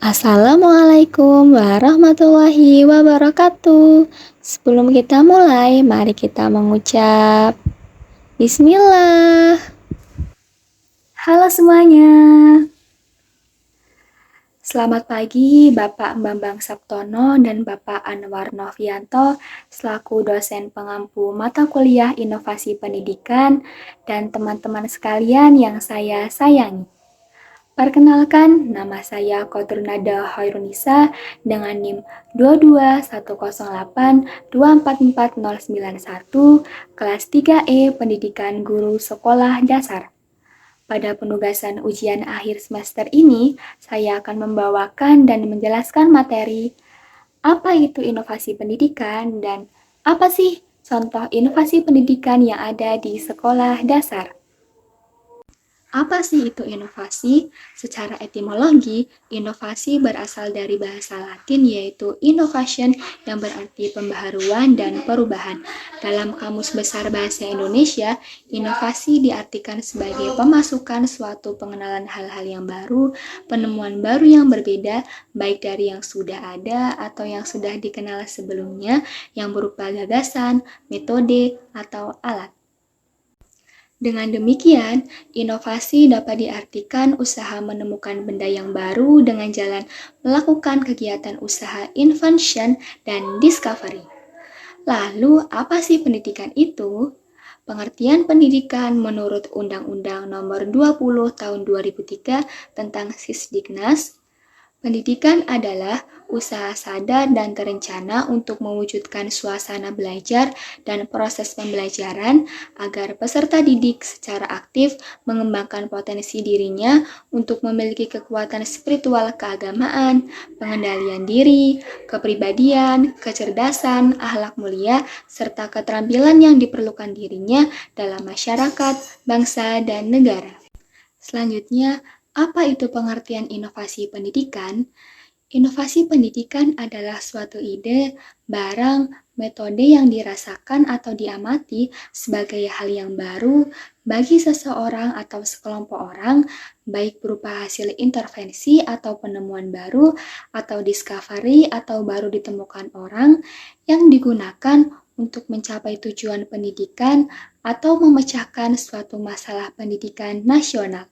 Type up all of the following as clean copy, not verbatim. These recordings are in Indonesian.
Assalamualaikum warahmatullahi wabarakatuh. Sebelum kita mulai, mari kita mengucap Bismillah. Halo semuanya. Selamat pagi Bapak Bambang Saptono dan Bapak Anwar Novianto selaku dosen pengampu mata kuliah Inovasi Pendidikan dan teman-teman sekalian yang saya sayangi. Perkenalkan, nama saya Kodrunada Hoirunisa dengan NIM 22108244091 kelas 3E Pendidikan Guru Sekolah Dasar. Pada penugasan ujian akhir semester ini, saya akan membawakan dan menjelaskan materi apa itu inovasi pendidikan dan apa sih contoh inovasi pendidikan yang ada di sekolah dasar. Apa sih itu inovasi? Secara etimologi, inovasi berasal dari bahasa Latin yaitu innovation yang berarti pembaharuan dan perubahan. Dalam Kamus Besar Bahasa Indonesia, inovasi diartikan sebagai pemasukan suatu pengenalan hal-hal yang baru, penemuan baru yang berbeda, baik dari yang sudah ada atau yang sudah dikenal sebelumnya, yang berupa gagasan, metode, atau alat. Dengan demikian, inovasi dapat diartikan usaha menemukan benda yang baru dengan jalan melakukan kegiatan usaha invention dan discovery. Lalu, apa sih pendidikan itu? Pengertian pendidikan menurut Undang-Undang Nomor 20 Tahun 2003 tentang Sisdiknas, pendidikan adalah usaha sadar dan terencana untuk mewujudkan suasana belajar dan proses pembelajaran agar peserta didik secara aktif mengembangkan potensi dirinya untuk memiliki kekuatan spiritual keagamaan, pengendalian diri, kepribadian, kecerdasan, akhlak mulia, serta keterampilan yang diperlukan dirinya dalam masyarakat, bangsa, dan negara. Selanjutnya, apa itu pengertian inovasi pendidikan? Inovasi pendidikan adalah suatu ide, barang, metode yang dirasakan atau diamati sebagai hal yang baru bagi seseorang atau sekelompok orang, baik berupa hasil intervensi atau penemuan baru, atau discovery atau baru ditemukan orang, yang digunakan untuk mencapai tujuan pendidikan atau memecahkan suatu masalah pendidikan nasional.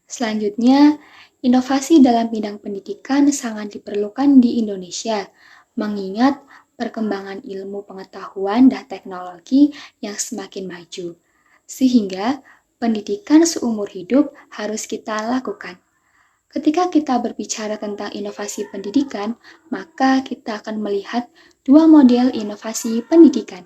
Selanjutnya, inovasi dalam bidang pendidikan sangat diperlukan di Indonesia, mengingat perkembangan ilmu pengetahuan dan teknologi yang semakin maju, sehingga pendidikan seumur hidup harus kita lakukan. Ketika kita berbicara tentang inovasi pendidikan, maka kita akan melihat dua model inovasi pendidikan.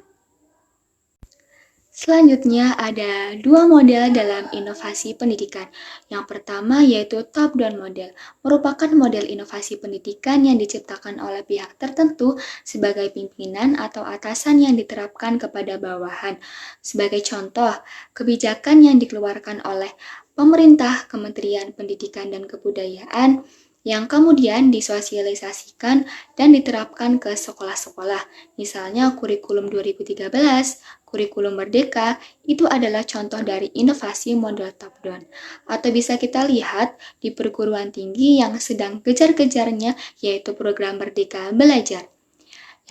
Selanjutnya ada dua model dalam inovasi pendidikan. Yang pertama yaitu top-down model, merupakan model inovasi pendidikan yang diciptakan oleh pihak tertentu sebagai pimpinan atau atasan yang diterapkan kepada bawahan. Sebagai contoh, kebijakan yang dikeluarkan oleh pemerintah, Kementerian Pendidikan dan Kebudayaan, yang kemudian disosialisasikan dan diterapkan ke sekolah-sekolah. Misalnya kurikulum 2013, kurikulum Merdeka, itu adalah contoh dari inovasi model top-down. Atau bisa kita lihat di perguruan tinggi yang sedang kejar-kejarnya yaitu program Merdeka Belajar.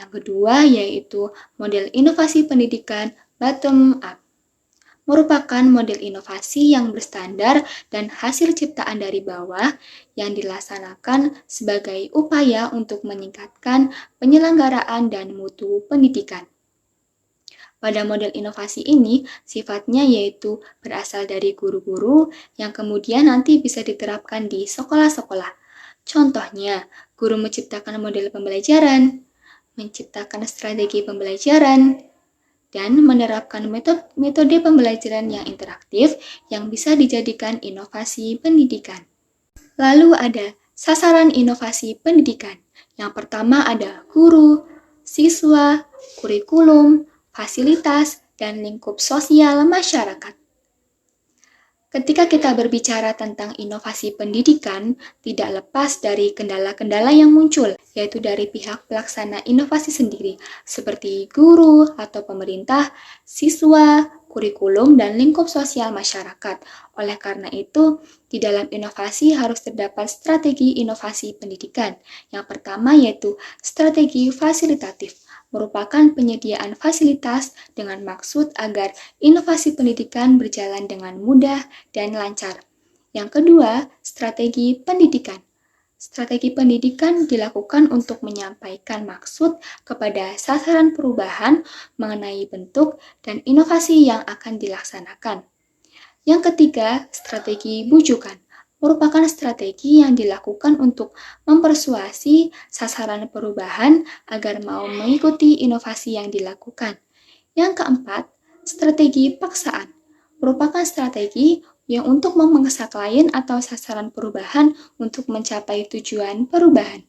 Yang kedua yaitu model inovasi pendidikan bottom-up, merupakan model inovasi yang berstandar dan hasil ciptaan dari bawah yang dilaksanakan sebagai upaya untuk meningkatkan penyelenggaraan dan mutu pendidikan. Pada model inovasi ini, sifatnya yaitu berasal dari guru-guru yang kemudian nanti bisa diterapkan di sekolah-sekolah. Contohnya, guru menciptakan model pembelajaran, menciptakan strategi pembelajaran, dan menerapkan metode pembelajaran yang interaktif yang bisa dijadikan inovasi pendidikan. Lalu ada sasaran inovasi pendidikan. Yang pertama ada guru, siswa, kurikulum, fasilitas, dan lingkup sosial masyarakat. Ketika kita berbicara tentang inovasi pendidikan, tidak lepas dari kendala-kendala yang muncul, yaitu dari pihak pelaksana inovasi sendiri, seperti guru atau pemerintah, siswa, kurikulum, dan lingkup sosial masyarakat. Oleh karena itu, di dalam inovasi harus terdapat strategi inovasi pendidikan. Yang pertama yaitu strategi fasilitatif, merupakan penyediaan fasilitas dengan maksud agar inovasi pendidikan berjalan dengan mudah dan lancar. Yang kedua, strategi pendidikan. Strategi pendidikan dilakukan untuk menyampaikan maksud kepada sasaran perubahan mengenai bentuk dan inovasi yang akan dilaksanakan. Yang ketiga, strategi bujukan merupakan strategi yang dilakukan untuk mempersuasi sasaran perubahan agar mau mengikuti inovasi yang dilakukan. Yang keempat, strategi paksaan merupakan strategi yang untuk memaksa klien atau sasaran perubahan untuk mencapai tujuan perubahan.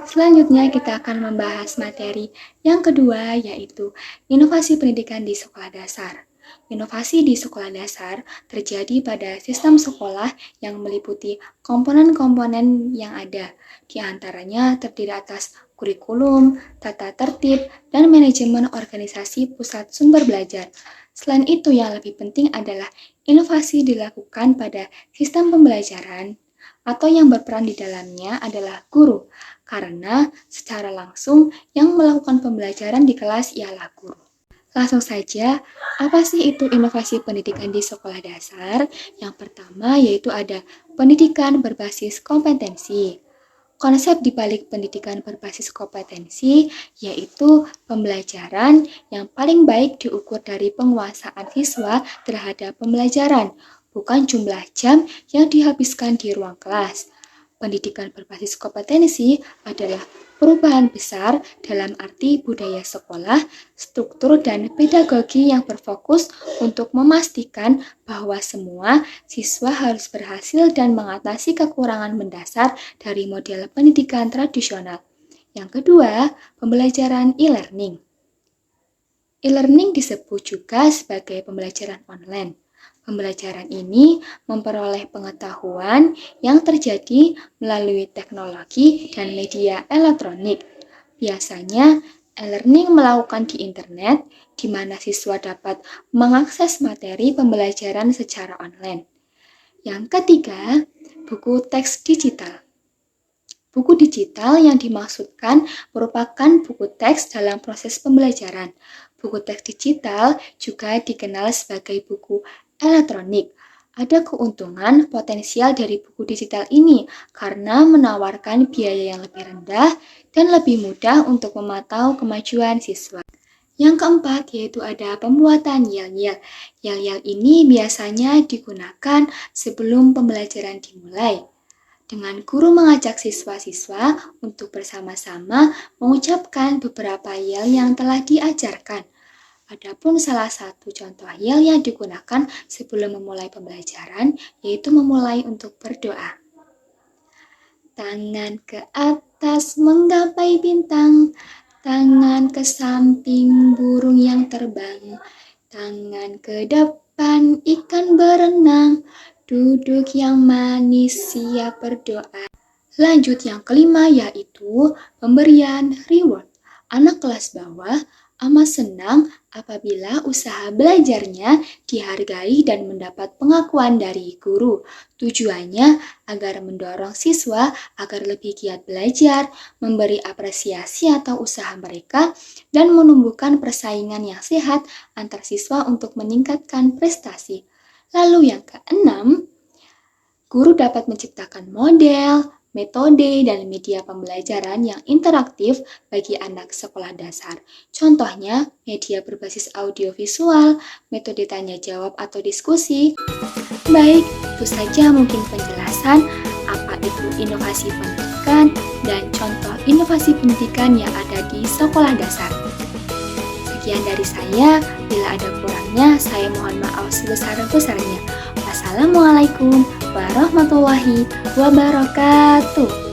Selanjutnya kita akan membahas materi yang kedua, yaitu inovasi pendidikan di sekolah dasar. Inovasi di sekolah dasar terjadi pada sistem sekolah yang meliputi komponen-komponen yang ada, di antaranya terdiri atas kurikulum, tata tertib, dan manajemen organisasi pusat sumber belajar. Selain itu, yang lebih penting adalah inovasi dilakukan pada sistem pembelajaran atau yang berperan di dalamnya adalah guru, karena secara langsung yang melakukan pembelajaran di kelas ialah guru. Langsung saja, apa sih itu inovasi pendidikan di sekolah dasar? Yang pertama yaitu ada pendidikan berbasis kompetensi. Konsep di balik pendidikan berbasis kompetensi yaitu pembelajaran yang paling baik diukur dari penguasaan siswa terhadap pembelajaran, bukan jumlah jam yang dihabiskan di ruang kelas. Pendidikan berbasis kompetensi adalah perubahan besar dalam arti budaya sekolah, struktur, dan pedagogi yang berfokus untuk memastikan bahwa semua siswa harus berhasil dan mengatasi kekurangan mendasar dari model pendidikan tradisional. Yang kedua, pembelajaran e-learning. E-learning disebut juga sebagai pembelajaran online. Pembelajaran ini memperoleh pengetahuan yang terjadi melalui teknologi dan media elektronik. Biasanya, e-learning melakukan di internet, di mana siswa dapat mengakses materi pembelajaran secara online. Yang ketiga, buku teks digital. Buku digital yang dimaksudkan merupakan buku teks dalam proses pembelajaran. Buku teks digital juga dikenal sebagai buku elektronik. Ada keuntungan potensial dari buku digital ini karena menawarkan biaya yang lebih rendah dan lebih mudah untuk memantau kemajuan siswa. Yang keempat yaitu ada pembuatan yel-yel. Yel-yel ini biasanya digunakan sebelum pembelajaran dimulai, dengan guru mengajak siswa-siswa untuk bersama-sama mengucapkan beberapa yel yang telah diajarkan. Adapun salah satu contoh yel yang digunakan sebelum memulai pembelajaran yaitu memulai untuk berdoa. Tangan ke atas menggapai bintang, tangan ke samping burung yang terbang, tangan ke depan ikan berenang, duduk yang manis siap berdoa. Lanjut yang kelima yaitu pemberian reward. Anak kelas bawah amat senang apabila usaha belajarnya dihargai dan mendapat pengakuan dari guru. Tujuannya agar mendorong siswa agar lebih giat belajar, memberi apresiasi atau usaha mereka, dan menumbuhkan persaingan yang sehat antar siswa untuk meningkatkan prestasi. Lalu yang keenam, guru dapat menciptakan model, metode, dan media pembelajaran yang interaktif bagi anak sekolah dasar. Contohnya, media berbasis audiovisual, metode tanya jawab atau diskusi. Baik, itu saja mungkin penjelasan apa itu inovasi pendidikan dan contoh inovasi pendidikan yang ada di sekolah dasar. Sekian dari saya, bila ada kurangnya, saya mohon maaf sebesar-besarnya. Wassalamualaikum warahmatullahi wabarakatuh.